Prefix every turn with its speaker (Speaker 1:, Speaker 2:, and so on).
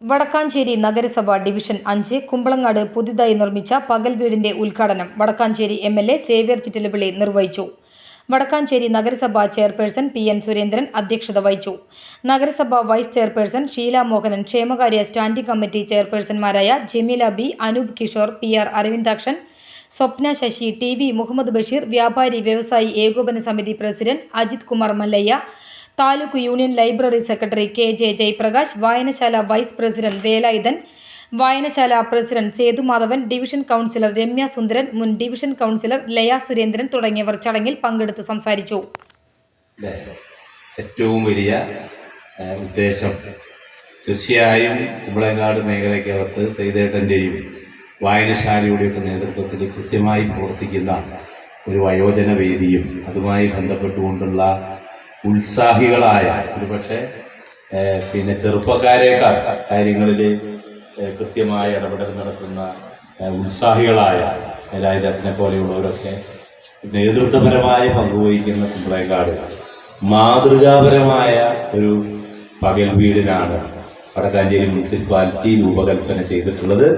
Speaker 1: വടക്കാഞ്ചേരി നഗരസഭ ഡിവിഷൻ 5 കുമ്പളങ്ങാട് പുതുതായി നിർമ്മിച്ച പകൽ വീടിന്റെ ഉദ്ഘാടനം വടക്കാഞ്ചേരി എംഎൽഎ സേവ്യർ ചിറ്റിലപ്പിള്ളി നിർവഹിച്ചു. വടക്കാഞ്ചേരി നഗരസഭ ചെയർപേഴ്സൺ പി.എൻ. സുരേന്ദ്രൻ അധ്യക്ഷത വഹിച്ചു. നഗരസഭ വൈസ് ചെയർപേഴ്സൺ ഷീല മോഹനൻ, ക്ഷേമകാര്യ സ്റ്റാൻഡിംഗ് കമ്മിറ്റി ചെയർപേഴ്സൺമാരായ Jameela B, Anoop Kishore, P R. Aravindakshan, Swapna Sasi, T V. Muhammad Basheer, വ്യാപാരി വ്യവസായി ഏകോപന സമിതി president Ajith Kumar Mallayya, taluk union library secretary K J. Jayaprakash, വായനശാല വൈസ് പ്രസിഡന്റ് വേലായുധൻ, വായനശാല president Sethumadhavan, division councillor Ramya Sundaran, മുൻ ഡിവിഷൻ കൗൺസിലർ ലയ സുരേന്ദ്രൻ തുടങ്ങിയവർ ചടങ്ങിൽ പങ്കെടുത്തു സംസാരിച്ചു.
Speaker 2: ഏറ്റവും വലിയ ഉദ്ദേശം തീർച്ചയായും കുമ്പളങ്ങാട് മേഖലയ്ക്കകത്ത് സൈതേട്ടൻ്റെയും വായനശാലയുടെയൊക്കെ നേതൃത്വത്തിൽ കൃത്യമായി പ്രവർത്തിക്കുന്ന ഒരു വയോജന വേദിയും അതുമായി ബന്ധപ്പെട്ടുകൊണ്ടുള്ള ഉത്സാഹികളായ ഒരുപക്ഷെ ചെറുപ്പക്കാരേക്കാൾ കാര്യങ്ങളിൽ കൃത്യമായ ഇടപെടൽ നടത്തുന്ന ഉത്സാഹികളായ രാജരത്നെ പോലെയുള്ളവരൊക്കെ നേതൃത്വപരമായി പങ്കുവഹിക്കുന്ന കുമ്പളങ്ങാട് മാതൃകാപരമായ ഒരു പകൽ വീടിനാണ് വടക്കാഞ്ചേരി മുനിസിപ്പാലിറ്റി രൂപകൽപ്പന ചെയ്തിട്ടുള്ളത്.